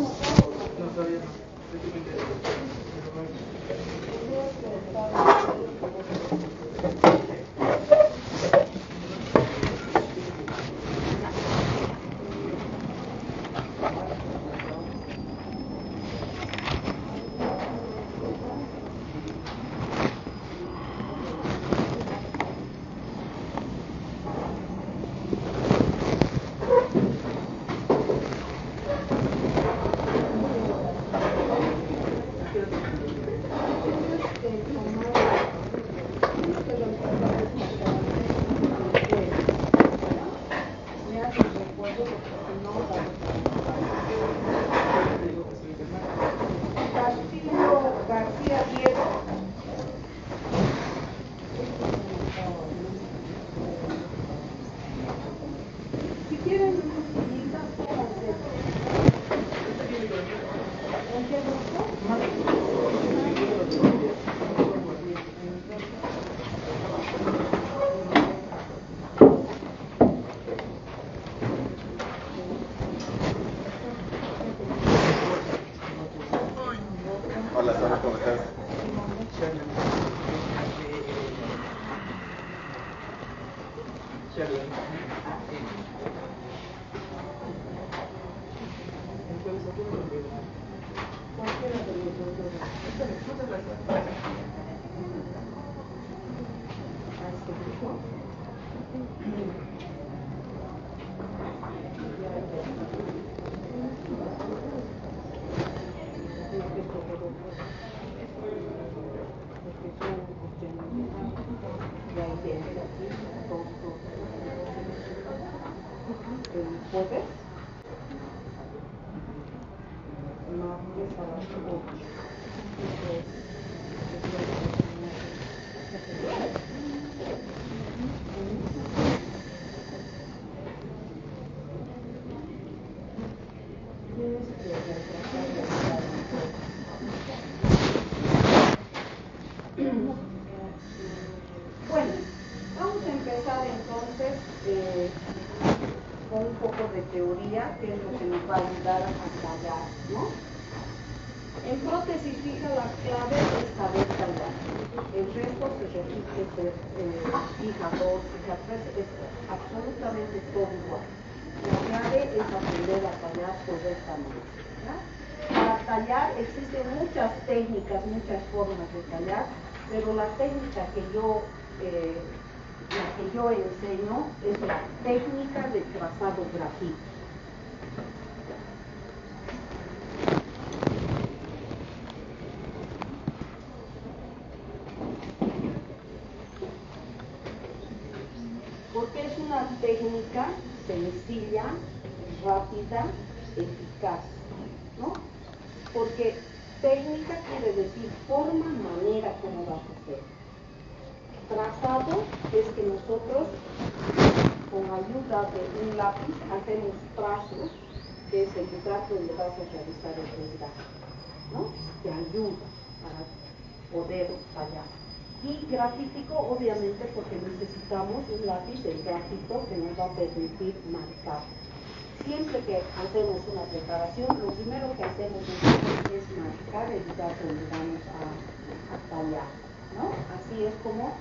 No, todavía no. Hola, Sara, ¿cómo estás? Bueno, vamos a empezar entonces con un poco de teoría, que es lo que nos va a ayudar a tallar, ¿no? En prótesis fija la clave es saber tallar. El resto se repite, fija 2, fija 3, es absolutamente todo igual. La clave es aprender a tallar correctamente, ¿ya? Para tallar existen muchas técnicas, muchas formas de tallar, pero la técnica que yo enseño es la técnica de trazado grafito. Porque es una técnica sencilla, rápida, eficaz, ¿no? Porque técnica quiere decir forma, manera como vas a hacer. Trazado es que nosotros, con ayuda de un lápiz, hacemos trazos, que es el lugar donde vas a realizar el desgaste, ¿no? Te ayuda para poder tallar. Y grafítico, obviamente, porque necesitamos un lápiz, el grafito, que nos va a permitir marcar. Siempre que hacemos una preparación, lo primero que hacemos es marcar el lugar donde vamos a tallar, ¿no? Así es como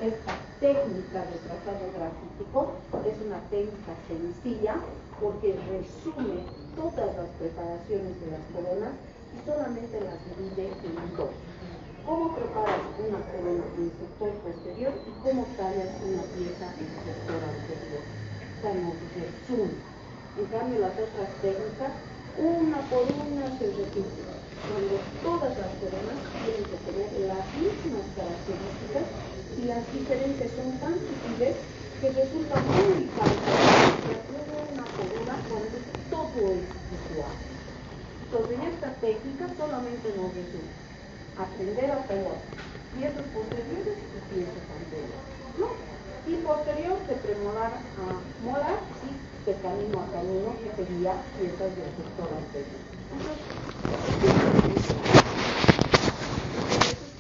esta técnica de trazado grafítico es una técnica sencilla porque resume todas las preparaciones de las coronas y solamente las divide en dos. ¿Cómo preparas una corona en sector posterior y cómo tallas una pieza en sector anterior? O sea, nos resume. En cambio, las otras técnicas, una por una se repite. Cuando todas las coronas tienen que tener las mismas características y las diferentes son tan sutiles que resulta muy fácil hacer una corona cuando todo es visual. Entonces, en esta técnica solamente nos resume aprender a tallar piezas posteriores y piezas anteriores, ¿no? Y posterior de premolar a molar y de camino a camino, que sería piezas del sector anterior. Entonces,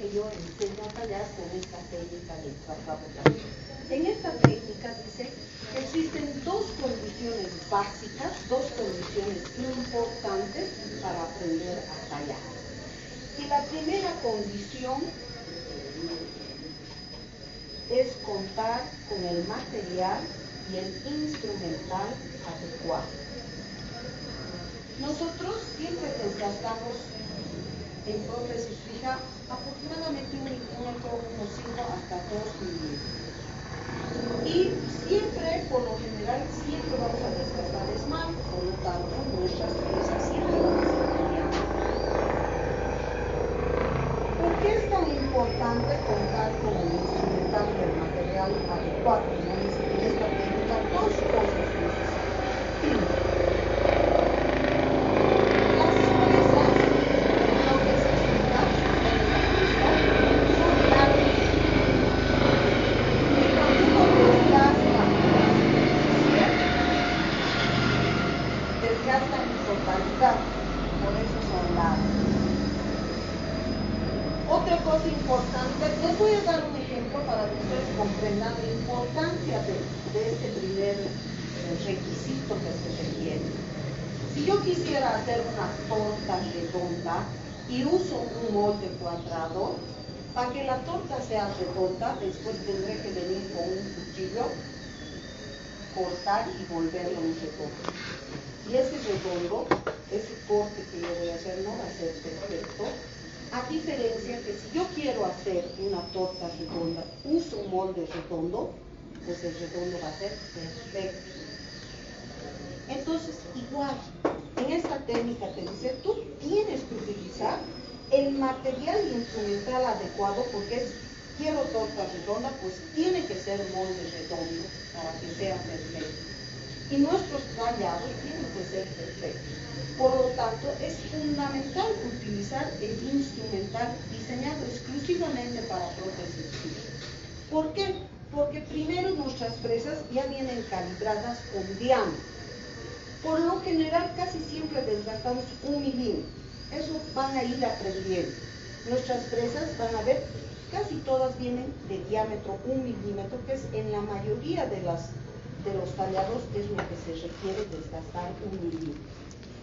que que yo enseño a tallar con esta técnica del trazado gráfico. En esta técnica dice que existen dos condiciones básicas, dos condiciones importantes para aprender a tallar. Y la primera condición es contar con el material y el instrumental adecuado. Nosotros siempre desgastamos en prótesis fija aproximadamente 1 milímetro, 1,5 hasta 2 milímetros. Y siempre, por lo general, siempre vamos a desgastar esmalte, por lo tanto, nuestras piezas siempre van a ser medianas. ¿Por qué es tan importante contar con el instrumental y el material adecuado? En esta técnica, dos cosas necesarias. Por eso son largos. Otra cosa importante, les voy a dar un ejemplo para que ustedes comprendan la importancia de este primer requisito que se requiere. Si yo quisiera hacer una torta redonda y uso un molde cuadrado, para que la torta sea redonda, después tendré que venir con un cuchillo, cortar y volverlo un redondo. Y ese redondo, ese corte que yo voy a hacer no va a ser perfecto, a diferencia que si yo quiero hacer una torta redonda, uso un molde redondo, pues el redondo va a ser perfecto. Entonces, igual, en esta técnica te dice, tú tienes que utilizar el material instrumental adecuado, porque es, quiero torta redonda, pues tiene que ser molde redondo para que sea perfecto. Y nuestros tallados tienen que ser perfectos. Por lo tanto, es fundamental utilizar el instrumental diseñado exclusivamente para prótesis fijas. ¿Por qué? Porque primero nuestras fresas ya vienen calibradas con diámetro. Por lo general, casi siempre desgastamos 1 milímetro. Eso van a ir aprendiendo. Nuestras fresas van a ver, casi todas vienen de diámetro 1 milímetro, que es en la mayoría de los tallados es lo que se requiere desgastar 1 milímetro.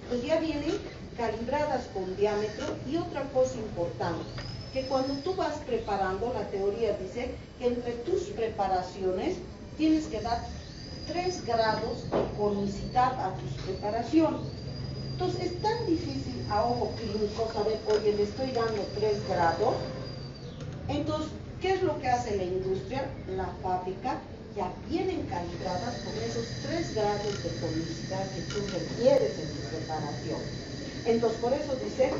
Pues ya vienen calibradas con diámetro. Y otra cosa importante, que cuando tú vas preparando, la teoría dice que entre tus preparaciones tienes que dar 3 grados de conicidad a tus preparaciones. Entonces es tan difícil a ojo clínico saber, oye, le estoy dando 3 grados. Entonces, ¿qué es lo que hace la industria? La fábrica ya vienen calibradas con esos 3 grados de conicidad que tú requieres en tu preparación. Entonces, por eso dice,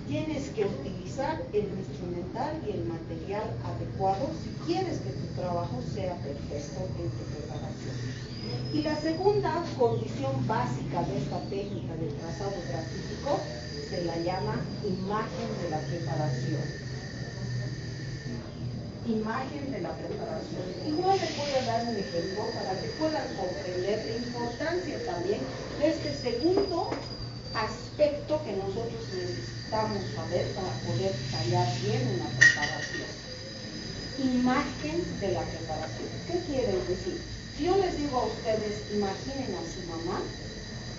tienes que utilizar el instrumental y el material adecuado si quieres que tu trabajo sea perfecto en tu preparación. Y la segunda condición básica de esta técnica de trazado grafítico se la llama imagen de la preparación. Imagen de la preparación. Igual les voy a dar un ejemplo para que puedan comprender la importancia también de este segundo aspecto que nosotros necesitamos saber para poder tallar bien una preparación. Imagen de la preparación. ¿Qué quiere decir? Si yo les digo a ustedes, imaginen a su mamá,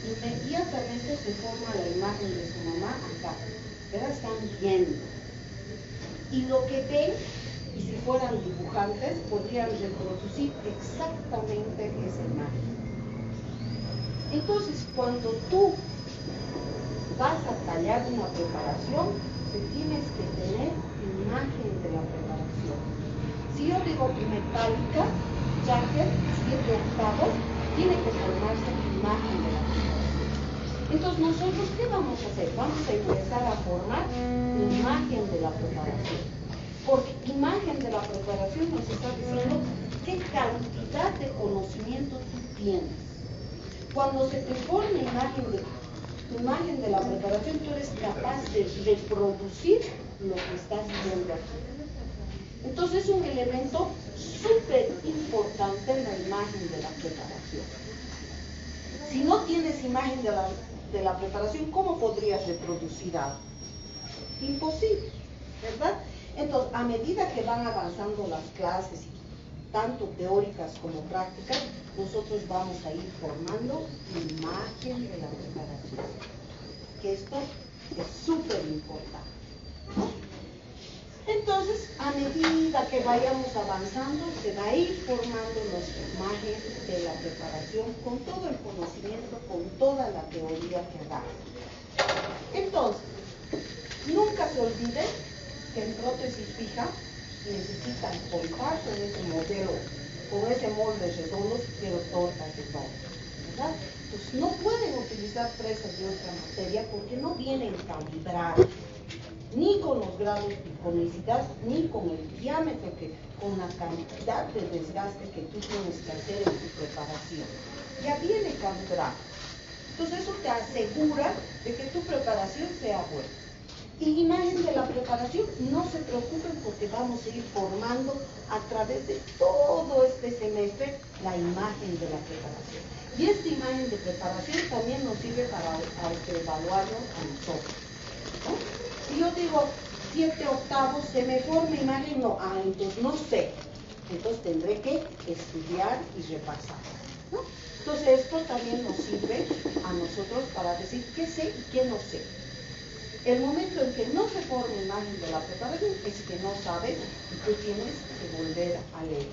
inmediatamente se forma la imagen de su mamá acá. ¿Verdad? Están viendo. Y lo que ven, y si fueran dibujantes, podrían reproducir exactamente esa imagen. Entonces, cuando tú vas a tallar una preparación, tienes que tener imagen de la preparación. Si yo digo metálica, jacket, 7 octavos, tiene que formarse imagen de la preparación. Entonces, ¿nosotros qué vamos a hacer? Vamos a empezar a formar imagen de la preparación. Porque imagen de la preparación nos está diciendo qué cantidad de conocimiento tú tienes. Cuando se te forma imagen de la preparación, tú eres capaz de reproducir lo que estás viendo aquí. Entonces es un elemento súper importante en la imagen de la preparación. Si no tienes imagen de la preparación, ¿cómo podrías reproducir algo? Imposible, ¿verdad? Entonces, a medida que van avanzando las clases, tanto teóricas como prácticas, nosotros vamos a ir formando imagen de la preparación. Que esto es súper importante, ¿no? Entonces, a medida que vayamos avanzando, se va a ir formando nuestra imagen de la preparación con todo el conocimiento, con toda la teoría que hagamos. Entonces, nunca se olvide que en prótesis fija necesitan contar con ese modelo, con ese molde redondo, pero tortas redondas, ¿verdad? Pues no pueden utilizar presas de otra materia porque no vienen calibradas, ni con los grados de iconicidad, ni con el diámetro, con la cantidad de desgaste que tú tienes que hacer en tu preparación. Ya viene calibrado. Entonces eso te asegura de que tu preparación sea buena. Y imagen de la preparación, no se preocupen porque vamos a ir formando a través de todo este semestre la imagen de la preparación. Y esta imagen de preparación también nos sirve para evaluarnos a nosotros, ¿no? Si yo digo 7 octavos, ¿se me forma imagen? No, entonces no sé. Entonces tendré que estudiar y repasar, ¿no? Entonces esto también nos sirve a nosotros para decir qué sé y qué no sé. El momento en que no se forma imagen de la preparación es que no sabes y tú tienes que volver a leer,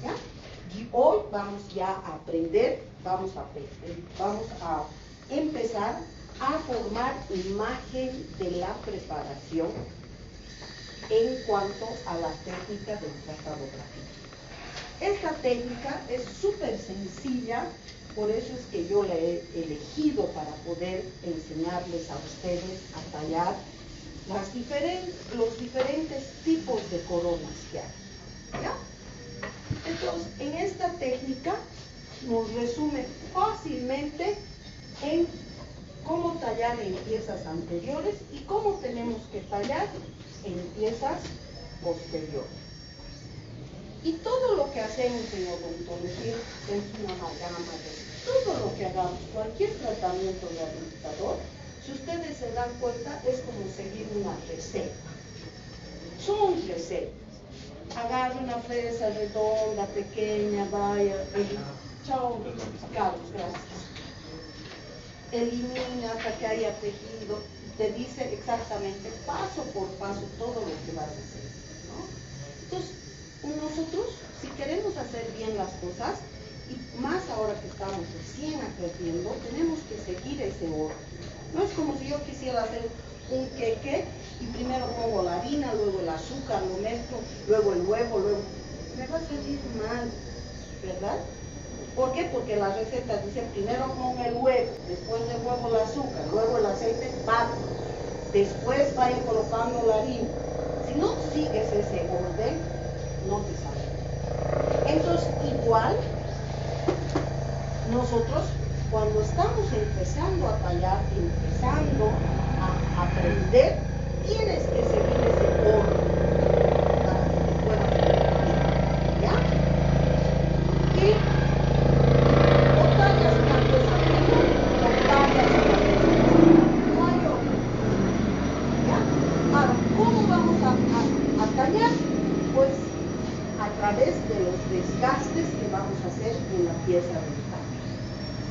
¿ya? Y hoy vamos ya a aprender, vamos a empezar a formar imagen de la preparación en cuanto a la técnica del trazado gráfico. Esta técnica es súper sencilla, por eso es que yo la he elegido para poder enseñarles a ustedes a tallar los diferentes tipos de coronas que hay, ¿ya? Entonces, en esta técnica nos resume fácilmente en cómo tallar en piezas anteriores y cómo tenemos que tallar en piezas posteriores. Y todo lo que hacemos en odontología es una amalgama de todo lo que hagamos, cualquier tratamiento rehabilitador, si ustedes se dan cuenta, es como seguir una receta. Son recetas. Agarre una fresa redonda, pequeña, vaya, chao, Carlos, gracias. Elimina hasta que haya tejido, te dice exactamente paso por paso todo lo que vas a hacer, ¿no? Entonces, nosotros, si queremos hacer bien las cosas, y más ahora que estamos recién aprendiendo, tenemos que seguir ese orden. No es como si yo quisiera hacer un queque y primero pongo la harina, luego el azúcar, lo mezclo, luego el huevo, luego... Me va a salir mal, ¿verdad? ¿Por qué? Porque la receta dice primero pongo el huevo, después del huevo el azúcar, luego el aceite, bato, después vayan colocando la harina. Si no sigues ese orden, no te sale. Entonces, igual, nosotros cuando estamos empezando a tallar, empezando a aprender, tienes que seguir ese orden para que te puedas aprender, ¿ya? Y o tallas una pieza primero, o tallas una pieza, no hay otro, ¿ya? Ahora, ¿cómo vamos a tallar? Pues a través de los desgastes que vamos a hacer en la pieza dental.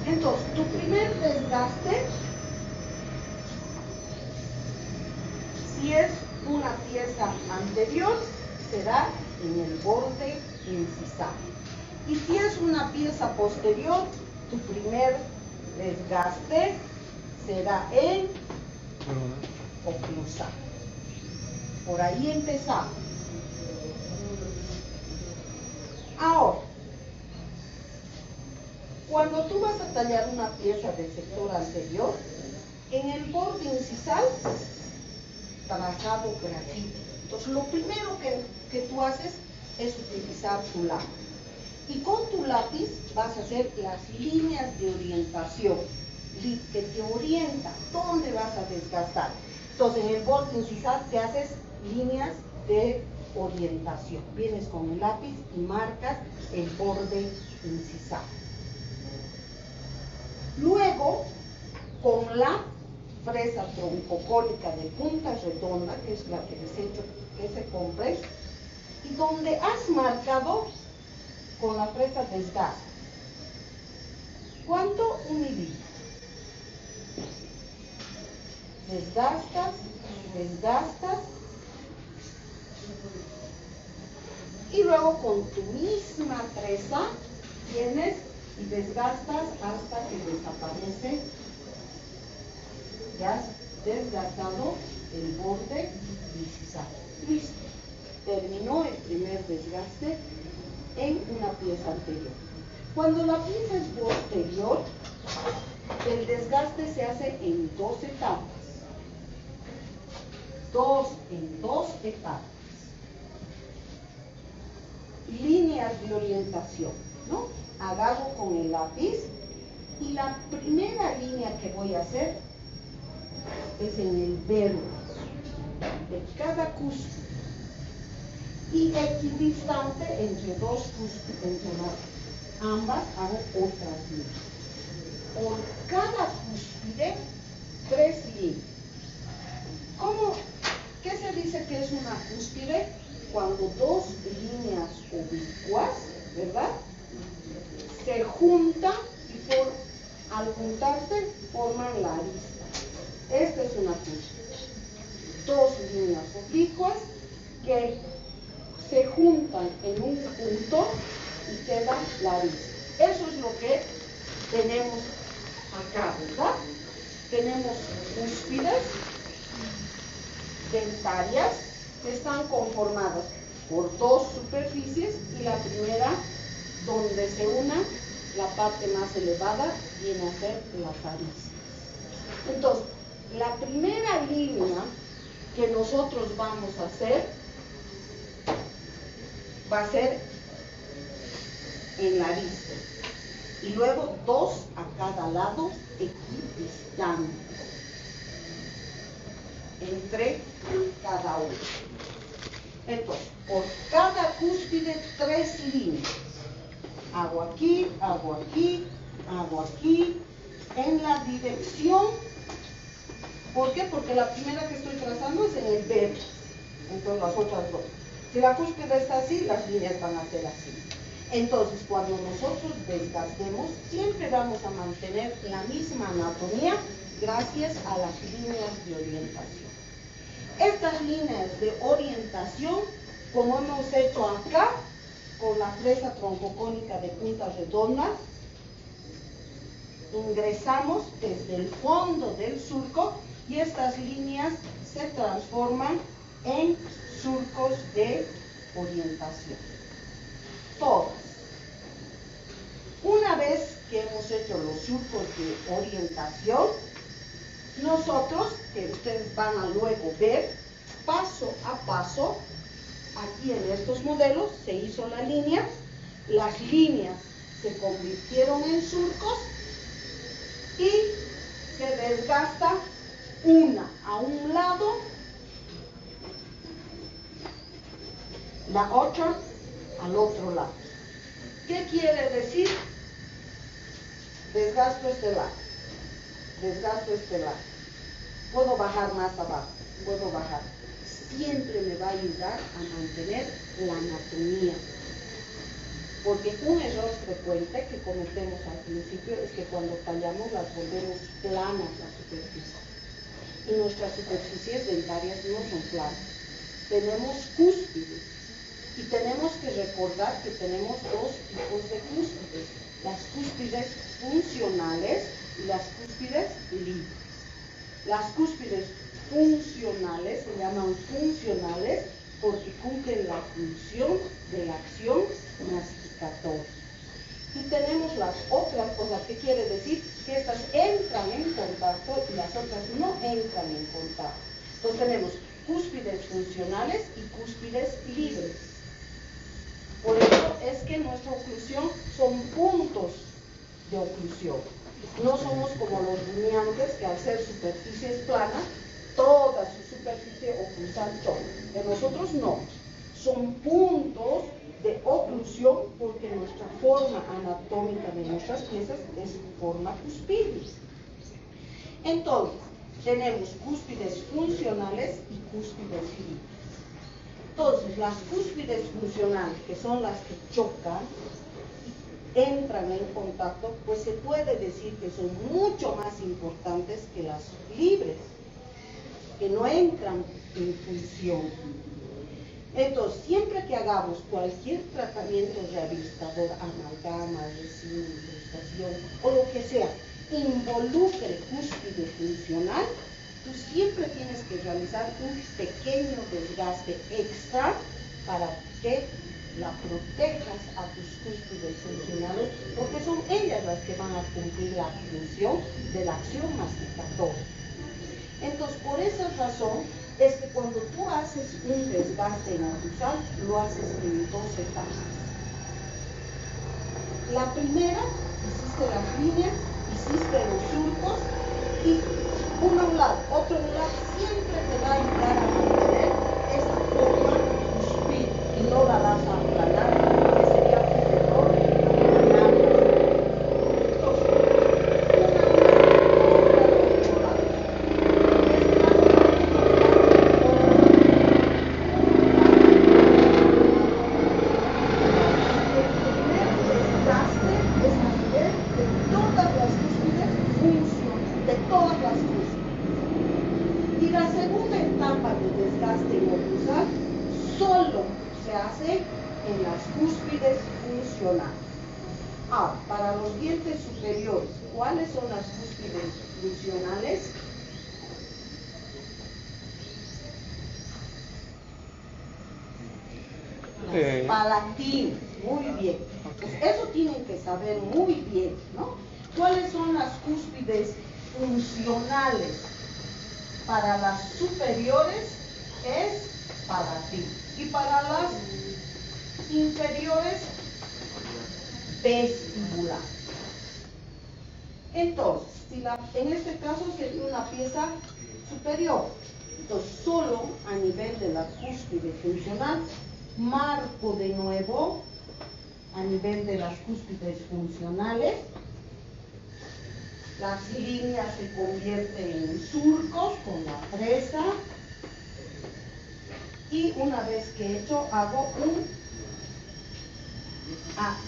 Entonces, tu primer desgaste, si es una pieza anterior, será en el borde incisal. Y si es una pieza posterior, tu primer desgaste será en oclusal. Por ahí empezamos. Ahora, cuando tú vas a tallar una pieza del sector anterior, en el borde incisal, trazado grafito. Entonces, lo primero que tú haces es utilizar tu lápiz. Y con tu lápiz vas a hacer las líneas de orientación, que te orienta dónde vas a desgastar. Entonces, en el borde incisal te haces líneas de orientación. Vienes con el lápiz y marcas el borde incisal. Luego, con la fresa troncocónica de punta redonda, que es la que les he hecho ese compres, y donde has marcado con la fresa desgaste. ¿Cuánto? 1 milímetro. Desgastas, desgastas, y luego con tu misma fresa tienes y desgastas hasta que desaparece. Ya has desgastado el borde liso. Listo. Terminó el primer desgaste en una pieza anterior. Cuando la pieza es posterior, el desgaste se hace en 2 etapas. En dos etapas. Líneas de orientación, ¿no? Agarro con el lápiz y la primera línea que voy a hacer es en el vértice de cada cúspide y equidistante entre dos cúspides, entre ambas hago otras líneas. Por cada cúspide, 3 líneas. ¿Qué se dice que es una cúspide? Cuando 2 líneas oblicuas, ¿verdad?, se juntan y al juntarse forman la arista. Esta es una cúspide. 2 líneas oblicuas que se juntan en un punto y queda la arista. Eso es lo que tenemos acá, ¿verdad? Tenemos cúspides dentarias que están conformadas por 2 superficies y la primera, donde se una, la parte más elevada, viene a ser las aristas. Entonces, la primera línea que nosotros vamos a hacer va a ser en la arista y luego 2 a cada lado equidistantes entre cada uno. Entonces, por cada cúspide 3 líneas. Hago aquí, hago aquí, hago aquí, en la dirección. ¿Por qué? Porque la primera que estoy trazando es en el vértice. Entonces las otras 2. Si la cúspide está así, las líneas van a ser así. Entonces, cuando nosotros desgastemos, siempre vamos a mantener la misma anatomía gracias a las líneas de orientación. Estas líneas de orientación, como hemos hecho acá, con la fresa troncocónica de puntas redondas, ingresamos desde el fondo del surco y estas líneas se transforman en surcos de orientación. Todas. Una vez que hemos hecho los surcos de orientación, nosotros, que ustedes van a luego ver, paso a paso, aquí en estos modelos se hizo la línea, las líneas se convirtieron en surcos y se desgasta una a un lado, la otra al otro lado. ¿Qué quiere decir? Desgasto este lado, desgasto este lado. Puedo bajar más abajo, puedo bajar. Siempre me va a ayudar a mantener la anatomía. Porque un error frecuente que cometemos al principio es que cuando tallamos las volvemos planas las superficies. Y nuestras superficies dentarias no son planas. Tenemos cúspides. Y tenemos que recordar que tenemos 2 tipos de cúspides. Las cúspides funcionales y las cúspides libres. Las cúspides funcionales se llaman funcionales porque cumplen la función de la acción masticatoria. Y tenemos las otras cosas, que quiere decir que estas entran en contacto y las otras no entran en contacto. Entonces tenemos cúspides funcionales y cúspides libres. Por eso es que nuestra oclusión son puntos de oclusión. No somos como los rumiantes que al ser superficies planas, toda su superficie oclusal son. De nosotros no. Son puntos de oclusión porque nuestra forma anatómica de nuestras piezas es forma cuspidis. Entonces, tenemos cúspides funcionales y cúspides libres. Entonces, las cúspides funcionales, que son las que chocan, entran en contacto, pues se puede decir que son mucho más importantes que las libres, que no entran en función. Entonces, siempre que hagamos cualquier tratamiento rehabilitador, amalgama, resina, incrustación o lo que sea, involucre cúspide funcional, tú siempre tienes que realizar un pequeño desgaste extra para que la protejas a tus cúspides funcionales, porque son ellas las que van a cumplir la función de la acción masticatoria. Entonces, por esa razón, es que cuando tú haces un desgaste nasal, lo haces en 2 etapas. La primera, hiciste las líneas, hiciste los surcos, y uno a un lado, otro a un lado, siempre te va a ayudar a mantener esa forma cuspida, y no la vas a aplanar, que sería un error aplanarla. En las cúspides funcionales. Ahora, para los dientes superiores, ¿cuáles son las cúspides funcionales? Las palatinas, muy bien. Pues eso tienen que saber muy bien, ¿no? ¿Cuáles son las cúspides funcionales? Para las superiores es palatina. Y para las inferiores, vestibular. Entonces, en este caso sería una pieza superior. Entonces, solo a nivel de la cúspide funcional, marco de nuevo a nivel de las cúspides funcionales. Las líneas se convierten en surcos con la fresa. Y una vez que he hecho, hago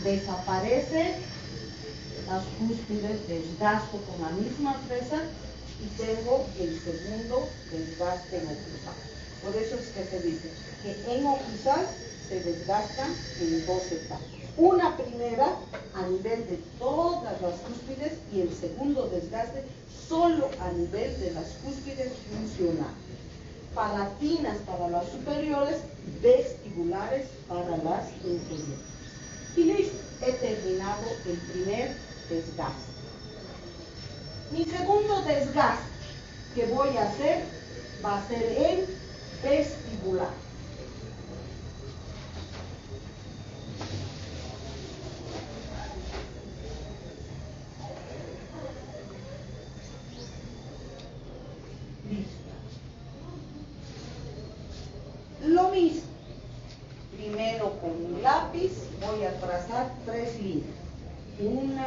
desaparece las cúspides, desgasto con la misma fresa y tengo el segundo desgaste en oclusal. Por eso es que se dice que en oclusal se desgastan en 2 etapas. Una primera a nivel de todas las cúspides y el segundo desgaste solo a nivel de las cúspides funcionales. Palatinas para las superiores, vestibulares para las inferiores. Y listo, he terminado el primer desgaste. Mi segundo desgaste que voy a hacer va a ser en vestibular. Listo. Lo mismo. Primero con mi lápiz voy a trazar 3 líneas. 1,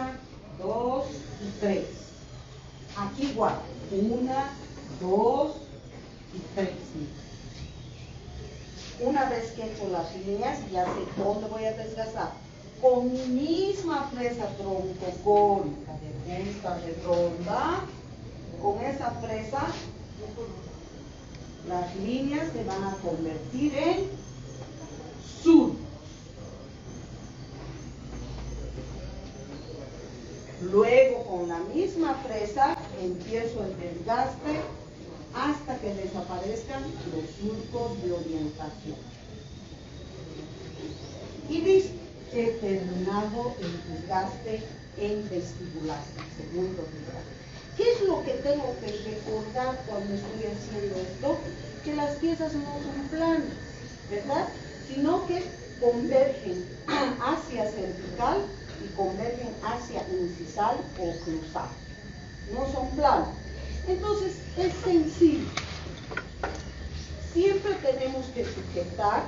2 y 3. Aquí igual. 1, 2 y 3 líneas. Una vez que he hecho las líneas, ya sé dónde voy a desgastar. Con mi misma fresa troncocónica de punta redonda, con esa fresa, las líneas se van a convertir en surcos. Luego, con la misma fresa, empiezo el desgaste hasta que desaparezcan los surcos de orientación. Y listo, he terminado el desgaste en vestibular, el segundo desgaste. ¿Qué es lo que tengo que recordar cuando estoy haciendo esto? Que las piezas no son planas, ¿verdad? Sino que convergen hacia cervical y convergen hacia incisal o oclusal. No son planas. Entonces, es sencillo. Siempre tenemos que sujetar,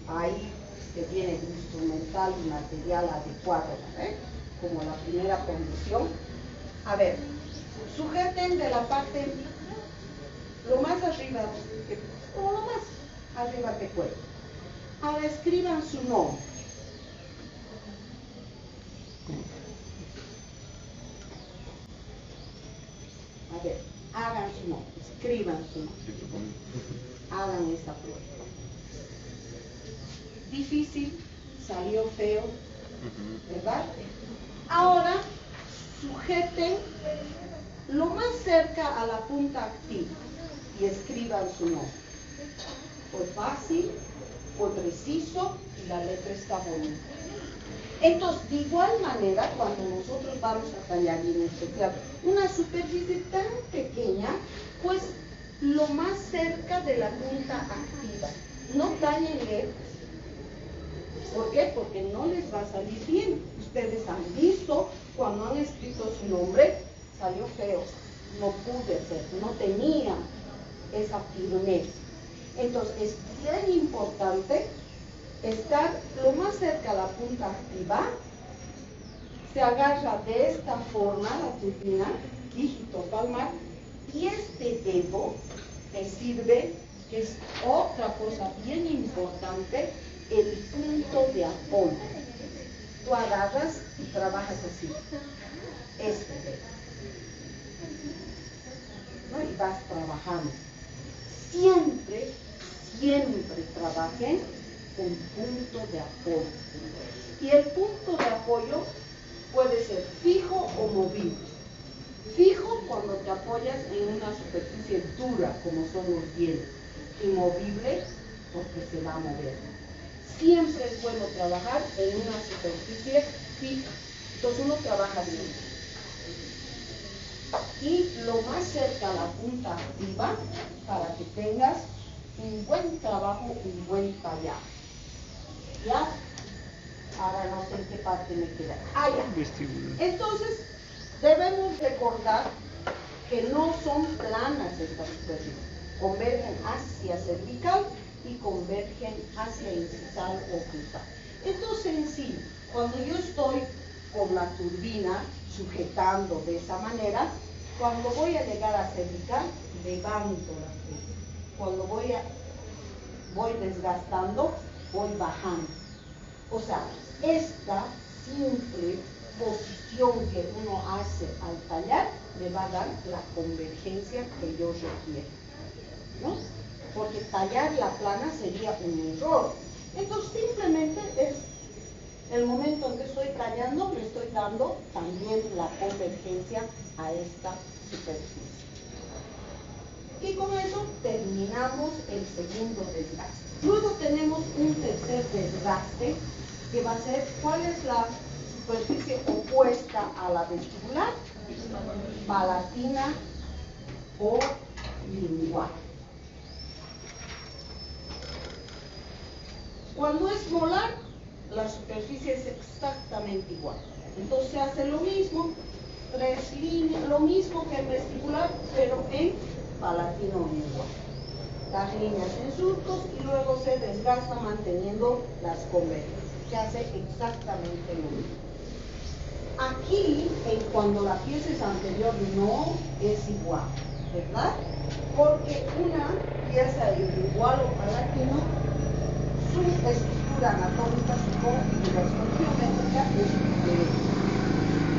ahí que tiene instrumental y material adecuado, ¿eh? Como la primera condición. A ver, Sujeten de la parte lo más arriba, o lo más arriba que pueden. Ahora escriban su nombre. A ver, hagan su nombre, escriban su nombre. Hagan esa prueba. Difícil, salió feo, ¿verdad? Ahora, sujeten lo más cerca a la punta activa y escriban su nombre. Fue fácil, fue preciso y la letra está bonita. Entonces, de igual manera, cuando nosotros vamos a tallar, y en especial una superficie tan pequeña, pues lo más cerca de la punta activa. No tallen lejos. ¿Por qué? Porque no les va a salir bien. Ustedes han visto, cuando han escrito su nombre, salió feo. No pude hacer, no tenía esa firmeza. Entonces, es bien importante estar lo más cerca a la punta activa. Se agarra de esta forma la turbina, dígito palmar, y este dedo te sirve, que es otra cosa bien importante, el punto de apoyo. Tú agarras y trabajas así, este dedo, ¿no? Y vas trabajando. Siempre trabajen con punto de apoyo. Y el punto de apoyo puede ser fijo o movible. Fijo cuando te apoyas en una superficie dura, como son los dientes. Y movible porque se va a mover. Siempre es bueno trabajar en una superficie fija. Entonces uno trabaja así. Y lo más cerca a la punta activa para que tengas un buen trabajo, un buen tallado. ¿Ya? Ahora no sé en qué parte me queda. Ah, ya. Entonces, debemos recordar que no son planas estas superficies. Convergen hacia cervical y convergen hacia incisal o cruzal. Entonces, en sí, cuando yo estoy con la turbina sujetando de esa manera, cuando voy a llegar a cervical, levanto la turbina. Cuando voy desgastando, voy bajando. O sea, esta simple posición que uno hace al tallar me va a dar la convergencia que yo requiero, ¿no? Porque tallar la plana sería un error. Entonces simplemente es el momento en que estoy tallando, le estoy dando también la convergencia a esta superficie. Y con eso terminamos el segundo desgaste. Luego tenemos un tercer desgaste que va a ser, ¿cuál es la superficie opuesta a la vestibular? Palatina o lingual. Cuando es molar, la superficie es exactamente igual. Entonces se hace lo mismo, 3 líneas, lo mismo que en vestibular, pero en palatino o lingual. Las líneas en surcos y luego se desgasta manteniendo las convergencias. Se hace exactamente lo mismo. Aquí, cuando la pieza es anterior, no es igual, ¿verdad? Porque una pieza igual o palatino, su estructura anatómica, su configuración geométrica es diferente.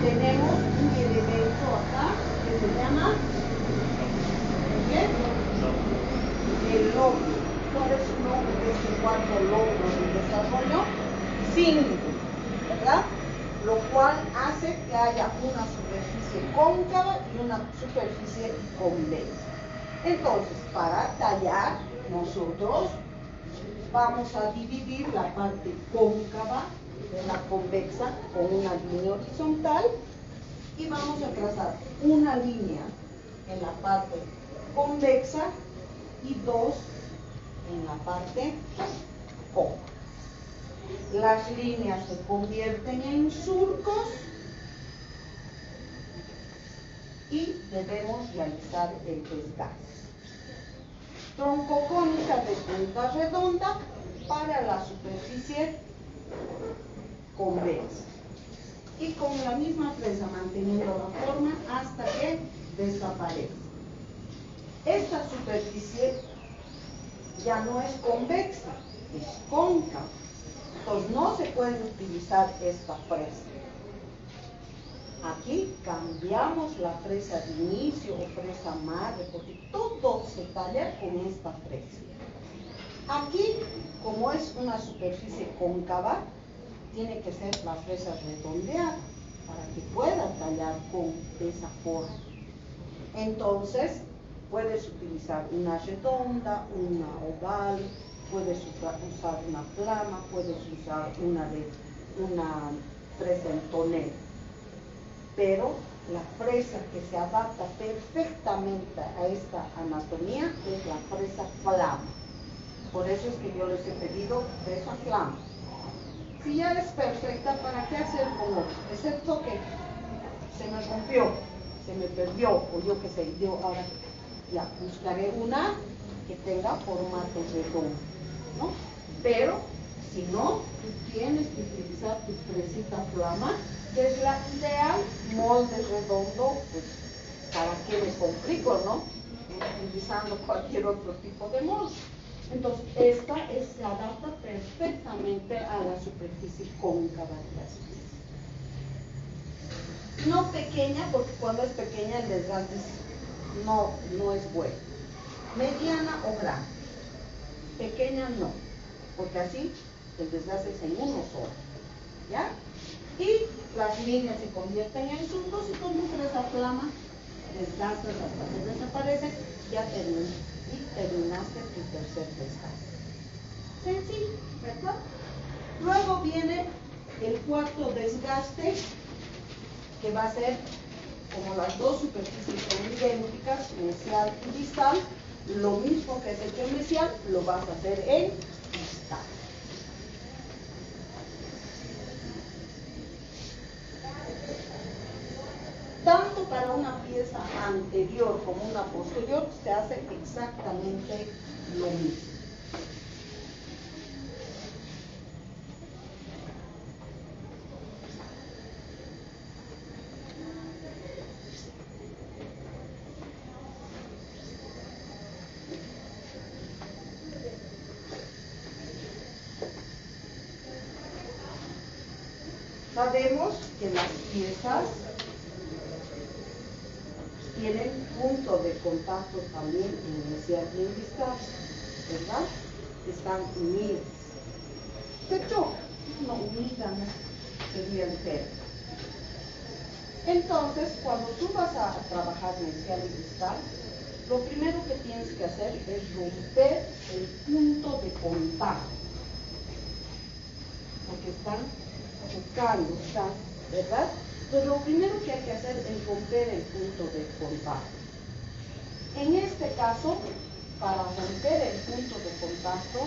Tenemos un elemento acá que se llama el lóbulo. ¿Cuál es su nombre de este cuarto lóbulo del desarrollo? Cíngulo, ¿verdad? Lo cual hace que haya una superficie cóncava y una superficie convexa. Entonces, para tallar, nosotros vamos a dividir la parte cóncava de la convexa con una línea horizontal y vamos a trazar una línea en la parte convexa y 2 en la parte cóncava. Las líneas se convierten en surcos y debemos realizar el desgaste. Troncocónica de punta redonda para la superficie convexa. Y con la misma presa manteniendo la forma hasta que desaparece. Esta superficie ya no es convexa, es cóncava. Entonces no se puede utilizar esta fresa. Aquí cambiamos la fresa de inicio o fresa madre, porque todo se talla con esta fresa. Aquí, como es una superficie cóncava, tiene que ser la fresa redondeada para que pueda tallar con esa forma. Entonces, puedes utilizar una redonda, una oval, puedes usar una plana, puedes usar una fresa en tonel. Pero la fresa que se adapta perfectamente a esta anatomía es la fresa flama. Por eso es que yo les he pedido fresa flama. Si ya es perfecta, ¿para qué hacer con otra? Excepto que se me rompió, se me perdió, o yo qué sé, yo ahora ya buscaré una que tenga formato redondo, ¿no? Pero si no, tú tienes que utilizar tu fresita flama, que es la ideal. Molde redondo, pues, ¿para qué me complico, no? Utilizando cualquier otro tipo de molde. Entonces, esta se adapta perfectamente a la superficie cóncava de las piezas. No pequeña, porque cuando es pequeña el desgaste no es bueno. Mediana o grande. Pequeña no, porque así el desgaste es en uno solo. ¿Ya? Y las líneas se convierten en surcos y con tu fresa flama desgastas hasta que desaparecen, ya terminas. Y terminaste tu tercer desgaste. Sencillo, ¿verdad? Luego viene el cuarto desgaste, que va a ser, como las dos superficies son idénticas, mesial y distal, lo mismo que has hecho en mesial, lo vas a hacer en distal. Tanto para una pieza anterior como una posterior se hace exactamente lo mismo. Sabemos que las piezas tienen punto de contacto también en mesial y en distal, ¿verdad? Están unidas. Se chocan, no unidas, sería el término. Entonces, cuando tú vas a trabajar mesial y distal, lo primero que tienes que hacer es romper el punto de contacto, porque están chocando, ¿verdad? Entonces, lo primero que hay que hacer es romper el punto de contacto. En este caso, para romper el punto de contacto,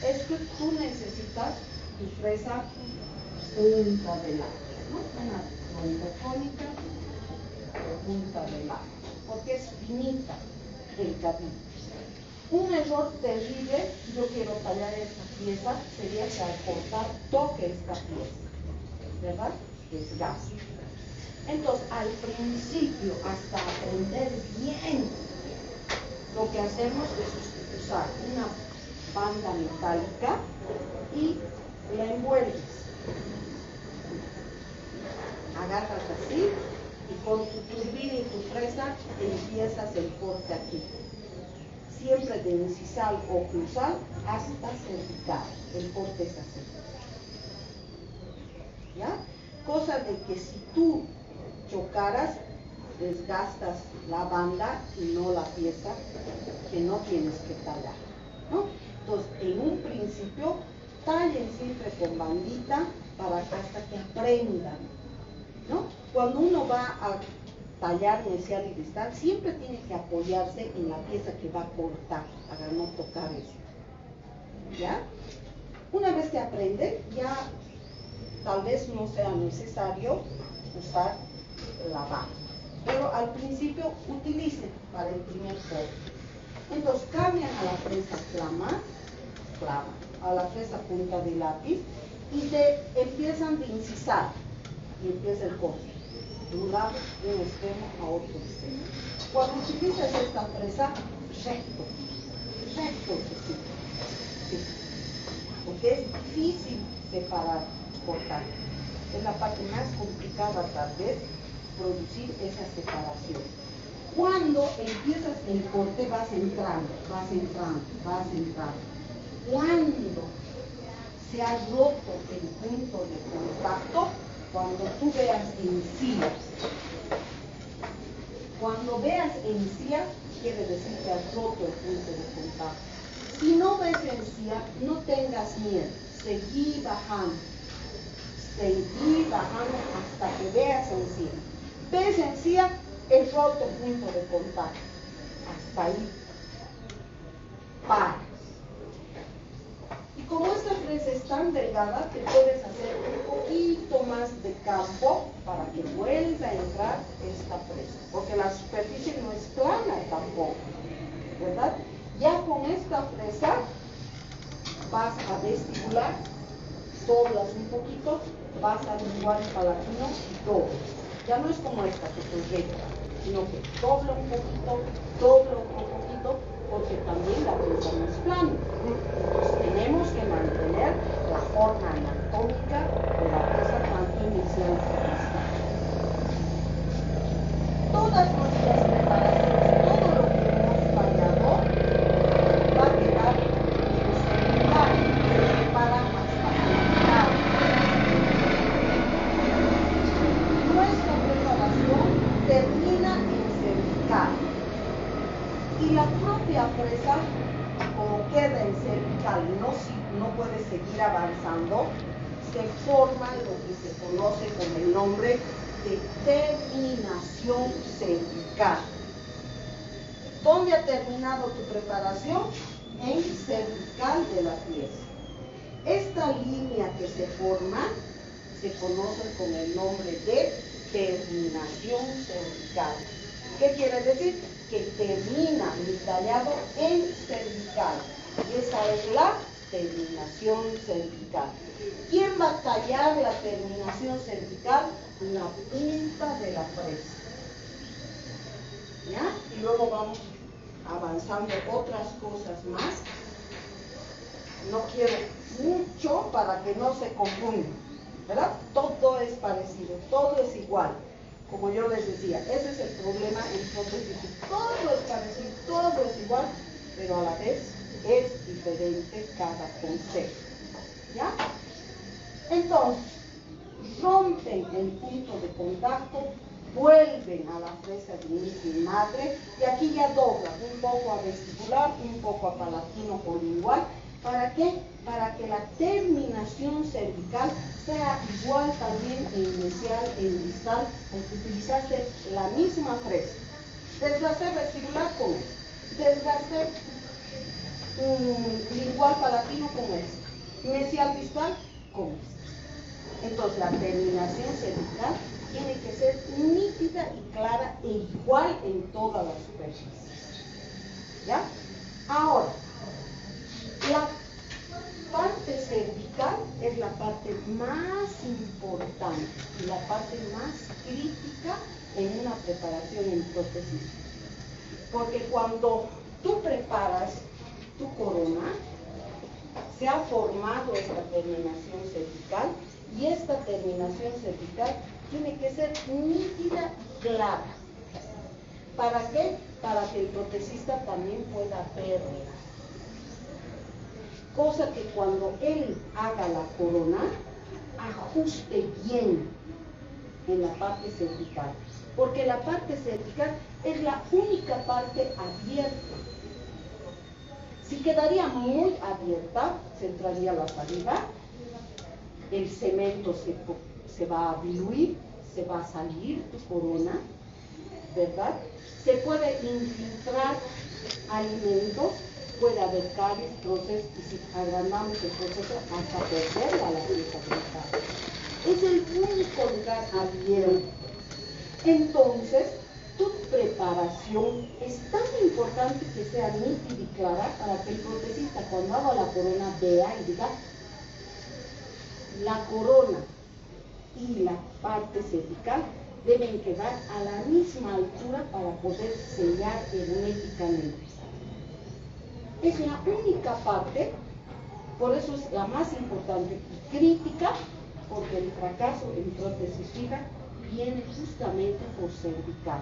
es que tú necesitas tu fresa punta de lápiz, ¿no? Una troncocónica o punta de lápiz, porque es finita, delgadita. Un error terrible, yo quiero tallar esta pieza, sería que al cortar toque esta pieza, ¿verdad? Desgaste. Entonces, al principio, hasta aprender bien, lo que hacemos es usar una banda metálica y la envuelves. Agarras así y con tu turbina y tu fresa empiezas el corte aquí. Siempre de incisal o cruzal hasta cervical. El corte es así. ¿Ya? Cosa de que si tú chocaras, desgastas la banda y no la pieza que no tienes que tallar, ¿no? Entonces, en un principio, tallen siempre con bandita para que hasta que aprendan, ¿no? Cuando uno va a tallar mesial y distal, siempre tiene que apoyarse en la pieza que va a cortar para no tocar eso. ¿Ya? Una vez que aprenden, ya tal vez no sea necesario usar la banda, pero al principio utilicen para el primer corte. Entonces cambian a la fresa flama, a la fresa punta de lápiz y empiezan de incisar y empieza el corte de un lado, de un extremo a otro extremo. Cuando utilizas esta fresa, recto se sigue. Sí. Porque es difícil separar, cortar. Es la parte más complicada tal vez, producir esa separación. Cuando empiezas el corte vas entrando. Cuando se ha roto el punto de contacto, cuando tú veas encías. Cuando veas encías, quiere decir que has roto el punto de contacto. Si no ves encía, no tengas miedo. Seguí bajando hasta que veas encía. ¿Ves encía? Es roto punto de contacto. Hasta ahí. Paras. Y como esta fresa es tan delgada, te puedes hacer un poquito más de campo para que vuelva a entrar esta fresa. Porque la superficie no es plana tampoco, ¿verdad? Ya con esta fresa vas a vestibular, doblas un poquito, vas a igual palatino y doblas. Ya no es como esta que se recta, sino que dobla un poquito, porque también la fresa no es plana. Entonces tenemos que mantener la forma anatómica de la fresa tanto inicial como final. Todas nuestras preparaciones, todo lo que hemos fallado, va a quedar en cervical, se prepara hasta cervical. Nuestra preparación termina en cervical. Y la propia fresa, como queda en cervical y no puede seguir avanzando, se forma lo que se conoce con el nombre de terminación cervical. ¿Dónde ha terminado tu preparación? En cervical de la pieza. Esta línea que se forma se conoce con el nombre de terminación cervical. ¿Qué quiere decir? Que termina el tallado en cervical. Y esa es la terminación cervical. ¿Quién va a tallar la terminación cervical? La punta de la fresa. ¿Ya? Y luego vamos avanzando otras cosas más. No quiero mucho para que no se confunda, ¿verdad? Todo es parecido, todo es igual. Como yo les decía, ese es el problema en prótesis. Todo es parecido, todo es igual, pero a la vez es diferente cada concepto. ¿Ya? Entonces, rompen el punto de contacto, vuelven a la fresa de inicio y madre, y aquí ya doblan un poco a vestibular, un poco a palatino o lingual. ¿Para qué? Para que la terminación cervical sea igual también en inicial, en distal, porque utilizaste la misma fresa. Desgasté vestibular con esto, desgasté lingual palatino con esto, inicial distal con esto. Entonces la terminación cervical tiene que ser nítida y clara e igual en todas las superficies. ¿Ya? Ahora, la parte cervical es la parte más importante y la parte más crítica en una preparación en prótesis. Porque cuando tú preparas tu corona, se ha formado esta terminación cervical y esta terminación cervical tiene que ser nítida y clara. ¿Para qué? Para que el protesista también pueda verla. Cosa que cuando él haga la corona, ajuste bien en la parte cervical. Porque la parte cervical es la única parte abierta. Si quedaría muy abierta, se entraría la saliva, el cemento se va a diluir, se va a salir tu corona, ¿verdad? Se puede infiltrar alimentos, puede haber caries, procesos, y si agrandamos el proceso, hasta perderla la pieza dental. Es el único lugar abierto. Entonces, tu preparación es tan importante que sea nítida y clara para que el protesista cuando haga la corona vea y diga, la corona y la parte cervical deben quedar a la misma altura para poder sellar herméticamente. Es la única parte, por eso es la más importante y crítica, porque el fracaso en prótesis fija viene justamente por cervical.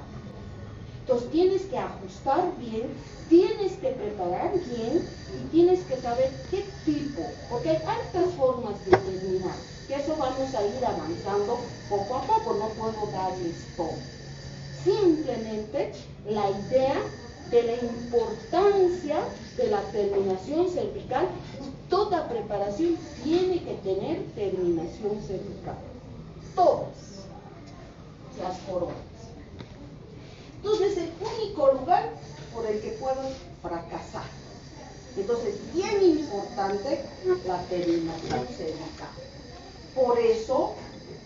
Entonces tienes que ajustar bien, tienes que preparar bien y tienes que saber qué tipo, porque hay altas formas de terminar, que eso vamos a ir avanzando poco a poco, no puedo darles todo. Simplemente la idea de la importancia de la terminación cervical, toda preparación tiene que tener terminación cervical, todas las coronas. Entonces es el único lugar por el que puedo fracasar. Entonces, bien importante la terminación cervical. Por eso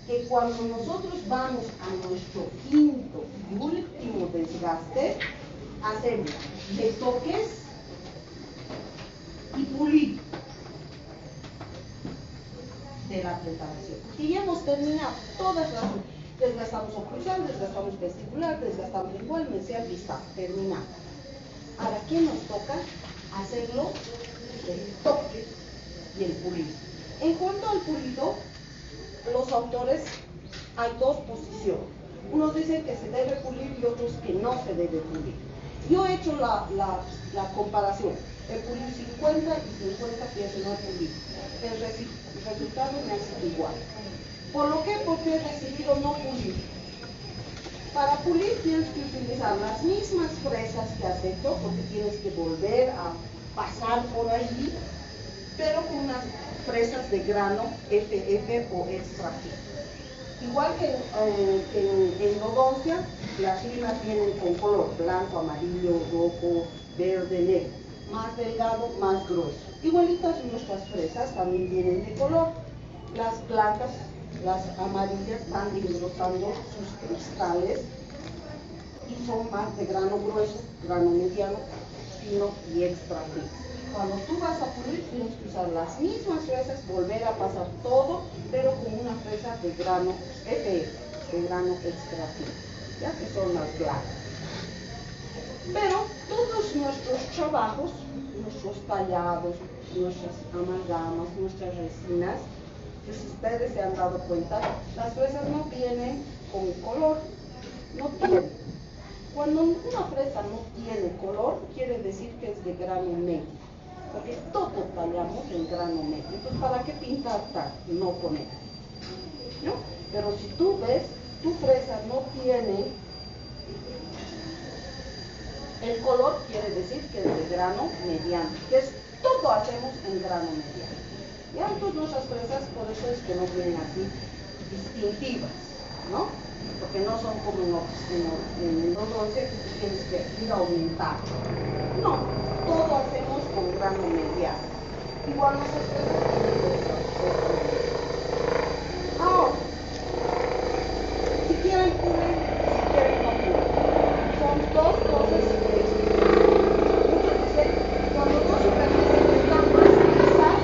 que cuando nosotros vamos a nuestro quinto y último desgaste, hacemos retoques y pulir de la preparación. Y ya hemos terminado todas las. Desgastamos oclusal, desgastamos testicular, desgastamos igual, mesial, distal, terminado. Ahora, ¿qué nos toca? Hacerlo el toque y el pulido. En cuanto al pulido, los autores, hay dos posiciones. Unos dicen que se debe pulir y otros que no se debe pulir. Yo he hecho la comparación. El pulir 50 y 50 pienso no pulir. El resultado me ha sido igual. ¿Por lo que? Porque he decidido no pulir. Para pulir tienes que utilizar las mismas fresas que has hecho, porque tienes que volver a pasar por ahí, pero con unas fresas de grano FF o extra fino. Igual que en endodoncia, las limas vienen con color blanco, amarillo, rojo, verde, negro. Más delgado, más grueso. Igualitas nuestras fresas también vienen de color. Las blancas, las amarillas van engrosando sus cristales y son más de grano grueso, grano mediano, fino y extra fino. Cuando tú vas a pulir tienes que usar las mismas fresas, volver a pasar todo, pero con una fresa de grano FF, de grano extra fino, ya que son las blancas. Pero todos nuestros trabajos, nuestros tallados, nuestras amalgamas, nuestras resinas, pues si ustedes se han dado cuenta, las fresas no vienen con color, no tienen. Cuando una fresa no tiene color, quiere decir que es de grano medio, porque todo tallamos en grano medio. Entonces, ¿para qué pintar tal? No poner, ¿no? Pero si tú ves, tu fresa no tiene el color, quiere decir que es de grano mediano, que es todo hacemos en grano mediano. Ya, entonces nuestras fresas, por eso es que no vienen así distintivas, ¿no? Porque no son como en el endodoncia que tú tienes que ir a aumentar. No, todo hacemos con grano mediano. Igual nuestras fresas tienen eso. Ahora, si quieren pulir, si quieren no pulir. Son dos cosas distintas. Muchos dicen, cuando dos superficies están más lisas,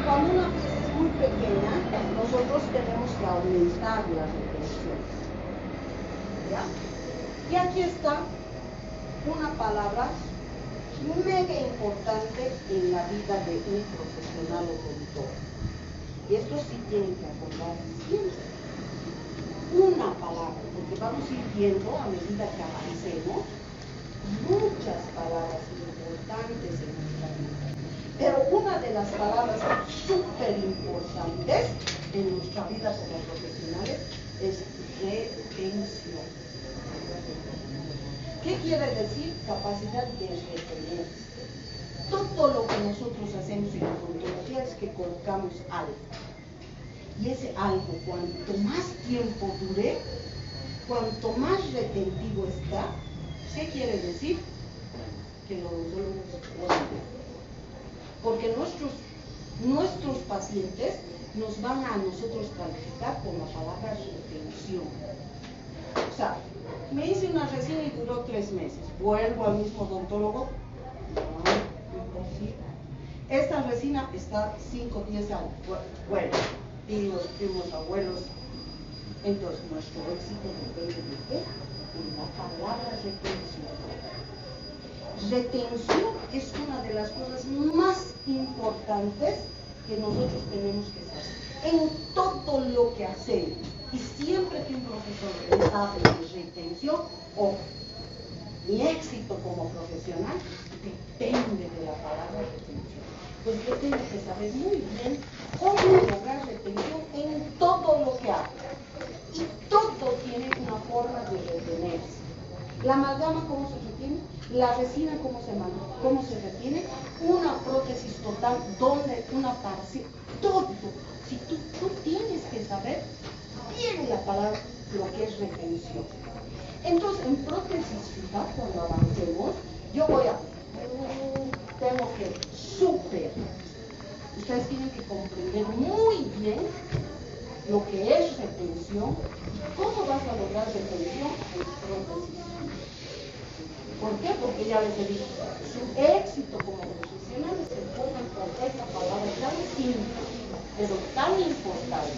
cuando una pieza es muy pequeña, nosotros tenemos que aumentar la retención. ¿Ya? Y aquí está una palabra mega importante en la vida de un profesional odontólogo. Y esto sí tienen que acordar siempre. Una palabra, porque vamos a ir viendo a medida que avancemos muchas palabras importantes en nuestra vida. Pero una de las palabras súper importantes en nuestra vida como profesionales es retención. ¿Qué quiere decir? Capacidad de retener. Todo lo que nosotros hacemos en odontología es que colocamos algo. Y ese algo, cuanto más tiempo dure, cuanto más retentivo está, ¿qué quiere decir? Que los odontólogos pueden. Porque nuestros pacientes nos van a nosotros calificar con la palabra retención. O sea, me hice una resina y duró 3 meses. Vuelvo al mismo odontólogo, ¿sí? Esta resina está 5 o 10 años. Bueno, tíos, primos, abuelos. Entonces, nuestro éxito depende de qué? De la palabra retención. Retención es una de las cosas más importantes que nosotros tenemos que saber. En todo lo que hacemos, y siempre que un profesor les habla de retención, o mi éxito como profesional, depende de la palabra retención. Pues yo tengo que saber muy bien cómo lograr retención en todo lo que hago. Y todo tiene una forma de retenerse. La amalgama, ¿cómo se retiene? La resina, ¿cómo se retiene? Una prótesis total, donde una parcial, todo. Si tú tienes que saber bien la palabra, lo que es retención. Entonces, en prótesis fija, cuando avancemos, yo tengo que ustedes tienen que comprender muy bien lo que es retención y cómo vas a lograr retención en prótesis. ¿Por qué? Porque ya les he dicho, su éxito como profesional se forma con esta palabra tan simple, pero tan importante.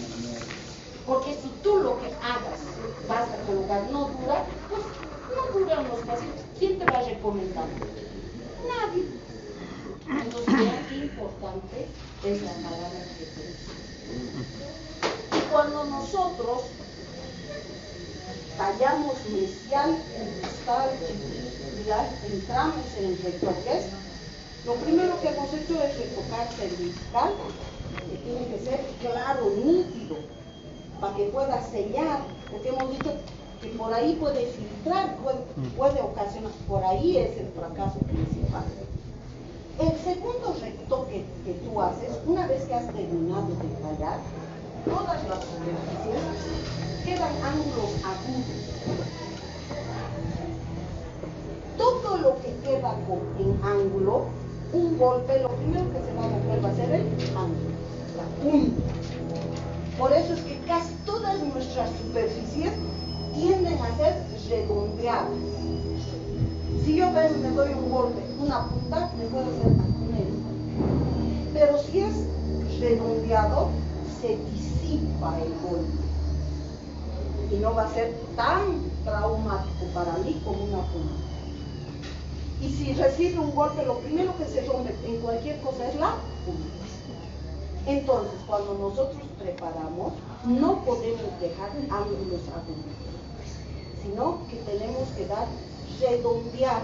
Porque si tú lo que hagas vas a colocar no dura, pues no duran los pacientes. ¿Quién te va a recomendar? Nadie. Entonces, vean qué importante es la palabra retención. Y cuando nosotros tallamos mesial, cristal, entramos en retoques, lo primero que hemos hecho es retocar cervical, que tiene que ser claro, nítido, para que pueda sellar, porque hemos dicho que por ahí puede filtrar, puede ocasionar, por ahí es el fracaso principal. El segundo retoque que tú haces, una vez que has terminado de tallar, todas las superficies quedan ángulos agudos. Todo lo que queda en ángulo, un golpe, lo primero que se va a romper va a ser el ángulo, la punta. Por eso es que casi todas nuestras superficies tienden a ser redondeadas. Si yo me doy un golpe, una punta, me puede hacer algún. Pero si es redondeado, se disipa el golpe. Y no va a ser tan traumático para mí como una punta. Y si recibe un golpe, lo primero que se rompe en cualquier cosa es la punta. Entonces, cuando nosotros preparamos, no podemos dejar ángulos agudos, sino que tenemos que redondear.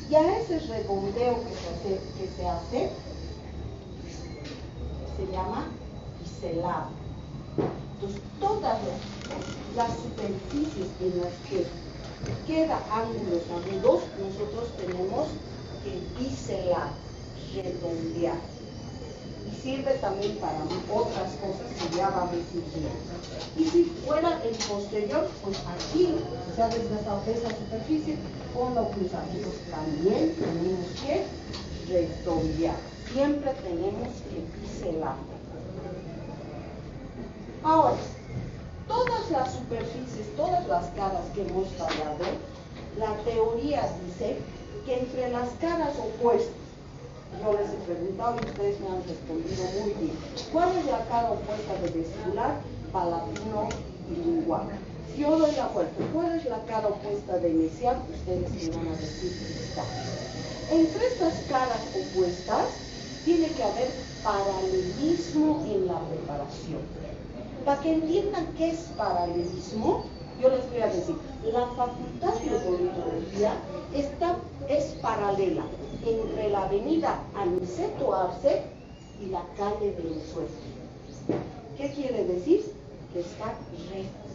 Y a ese redondeo que se hace se llama biselado. Entonces, todas las superficies en las que queda ángulos agudos, nosotros tenemos que biselar, redondear. Y sirve también para otras cosas que ya vamos a ir. Y si fuera el posterior, pues aquí se ha desgastado esa superficie con la oclusal. Entonces también tenemos que redondear. Siempre tenemos que biselar. Ahora, todas las superficies, todas las caras que hemos tallado, la teoría dice que entre las caras opuestas, yo les he preguntado y ustedes me han respondido muy bien. ¿Cuál es la cara opuesta de vestibular, palatino y lingual? Si yo doy la vuelta, ¿cuál es la cara opuesta de mesial? Ustedes me van a decir cristal. Entre estas caras opuestas tiene que haber paralelismo en la preparación. Para que entiendan qué es paralelismo, yo les voy a decir, la facultad de odontología es paralela entre la avenida Aniceto Arce y la calle de Ensueño. ¿Qué quiere decir? Que está recto.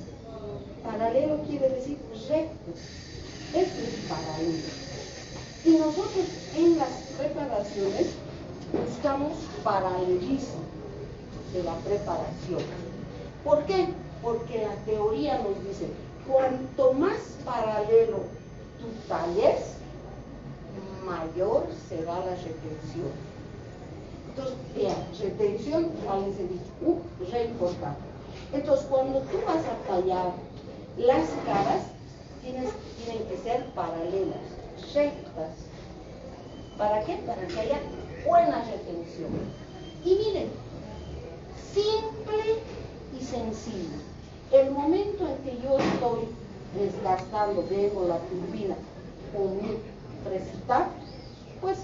Paralelo quiere decir recto. Esto es paralelo. Y nosotros en las preparaciones buscamos paralelismo de la preparación. ¿Por qué? Porque la teoría nos dice, cuanto más paralelo tú talles, mayor será la retención. Entonces, vean, retención, ya les he dicho, re importante. Entonces, cuando tú vas a tallar las caras, tienen que ser paralelas, rectas. ¿Para qué? Para que haya buena retención. Y miren, simple y sencillo. El momento en que yo estoy desgastando, dejo la turbina con mi fresita, pues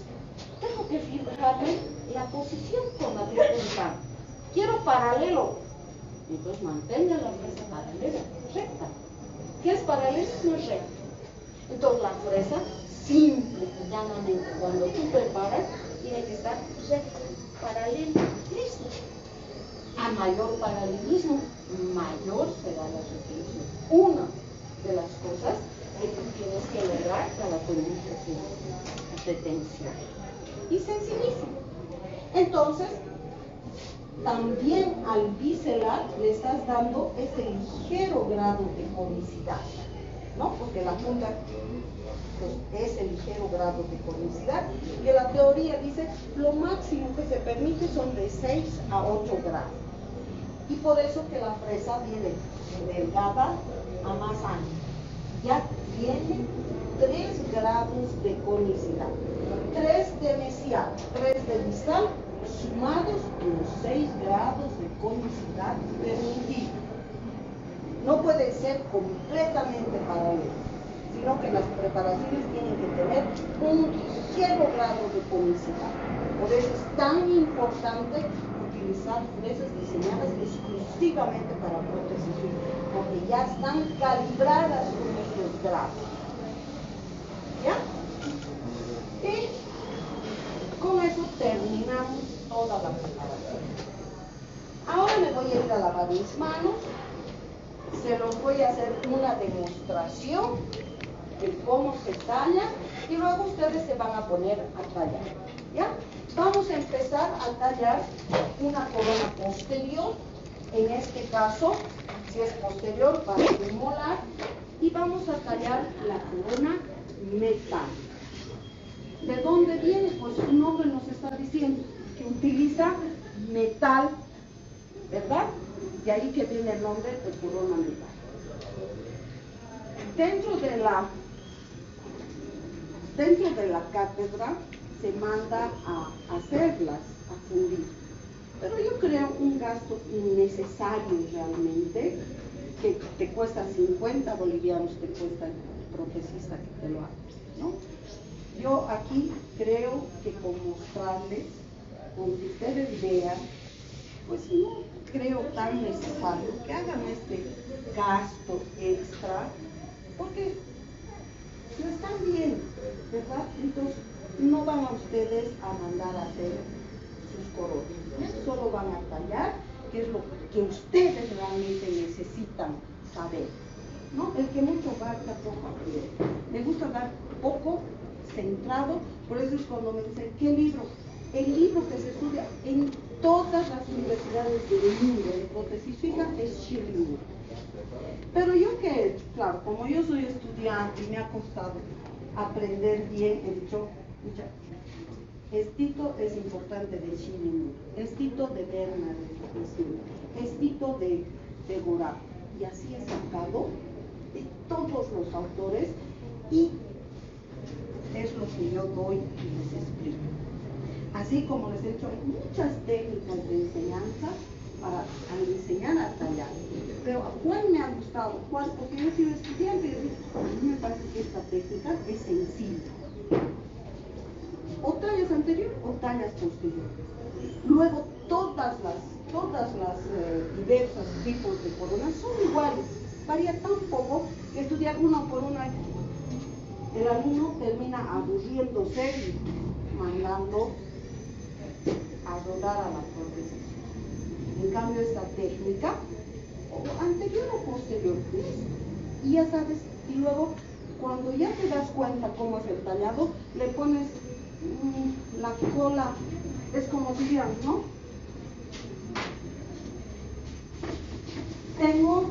tengo que fijarme la posición con la que estoy. Quiero paralelo, entonces mantenga la fresa paralela, recta. ¿Qué es paralelo? No es recto. Entonces la fresa, simple y llanamente, cuando tú preparas, tiene que estar recta, paralela, listo. A mayor paralelismo, mayor será la retención. Una de las cosas que tú tienes que lograr para tener retención. Y sencillísimo. Entonces, también al biselar le estás dando ese ligero grado de conicidad, ¿no? Porque la punta pues, es el ligero grado de conicidad, que la teoría dice lo máximo que se permite son de 6 a 8 grados. Y por eso que la fresa viene delgada a más ancha. Ya tiene 3 grados de conicidad. 3 de mesial, 3 de distal, sumados los 6 grados de conicidad permitidos. No puede ser completamente paralelo, sino que las preparaciones tienen que tener un ligero grado de conicidad. Por eso es tan importante utilizar fresas diseñadas exclusivamente para prótesis, porque ya están calibradas con esos grados. ¿Ya? Y con eso terminamos toda la preparación. Ahora me voy a ir a lavar mis manos. Se los voy a hacer una demostración de cómo se talla y luego ustedes se van a poner a tallar. ¿Ya? Vamos a empezar a tallar una corona posterior. En este caso, si es posterior, va a ser molar. Y vamos a tallar la corona metálica. ¿De dónde viene? Pues su nombre nos está diciendo que utiliza metal, ¿verdad? De ahí que viene el nombre de corona metálica. Dentro de la cátedra se manda a hacerlas, a fundir. Pero yo creo un gasto innecesario realmente, que te cuesta 50 bolivianos, te cuesta el protesista que te lo haga, ¿no? Yo aquí creo que con mostrarles, con que ustedes vean, pues no creo tan necesario que hagan este gasto extra, porque lo están viendo, ¿verdad? Entonces no van a ustedes a mandar a hacer sus coronas, solo van a tallar, que es lo que ustedes realmente necesitan saber, ¿no? El que mucho abarca, poco aprieta. Me gusta dar poco centrado, por eso es cuando me dicen, ¿qué libro? El libro que se estudia en todas las universidades del mundo de prótesis fija es Schilling. Pero yo que, claro, como yo soy estudiante y me ha costado aprender bien, he dicho, estito es importante de Schilling, estito de Bernard, estito de Gorat, y así he sacado de todos los autores y es lo que yo doy y les explico. Así como les he dicho, hay muchas técnicas de enseñanza para enseñar a tallar. Pero ¿cuál me ha gustado? ¿Cuál? Porque yo he sido estudiante y digo, a mí me parece que esta técnica es sencilla. O tallas anterior o tallas posterior. Luego todas las diversos tipos de coronas son iguales. Varía tan poco que estudiar una por una, el alumno termina aburriéndose y mandando a rodar a la prótesis. En cambio esta técnica, o anterior o posterior, y ya sabes, y luego cuando ya te das cuenta cómo es el tallado, le pones la cola, es como dirían, ¿no? Tengo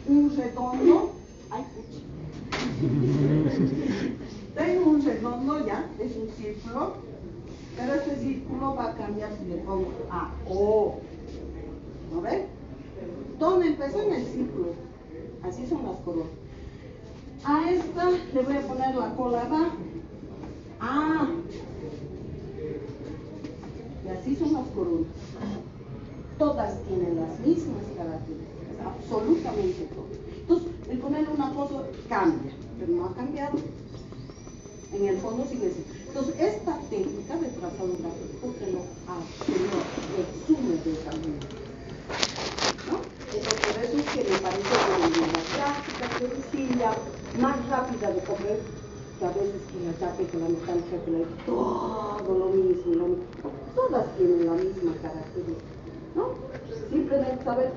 un redondo, ay, tengo un redondo ya, es un círculo, pero este círculo va a cambiar si le pongo A, O, ¿no ven? ¿Dónde empezó? En el círculo, así son las coronas. A esta le voy a poner la cola abajo, Ah, y así son las coronas. Todas tienen las mismas características, absolutamente todas. Entonces, el ponerle una foto cambia, pero no ha cambiado. En el fondo sigue siendo. Entonces, esta técnica de trazado gráfico te lo resume de esa manera, ¿no? Entonces, por eso es que me parece que la práctica sencilla, más rápida de comer, que a veces que la chapa y que la mecánica, que la todo lo mismo, todas tienen la misma característica, ¿no? Simplemente saber,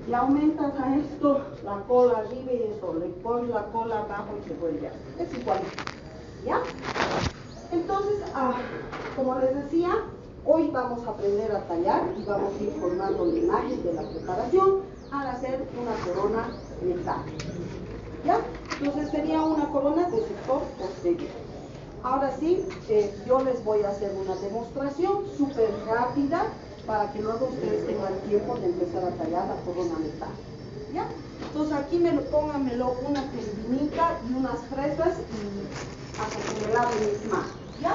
le aumentas a esto la cola arriba y eso, le pones la cola abajo y se vuelve así. Es igual, ¿ya? Entonces, como les decía, hoy vamos a aprender a tallar y vamos a ir formando la imagen de la preparación al hacer una corona metálica, ¿ya? Entonces sería una corona de sector posterior. Ahora sí, yo les voy a hacer una demostración súper rápida para que luego ustedes tengan tiempo de empezar a tallar la corona metálica, ¿ya? Entonces aquí pónganmelo una turbinita y unas fresas y hasta que me lave mis manos, ¿ya?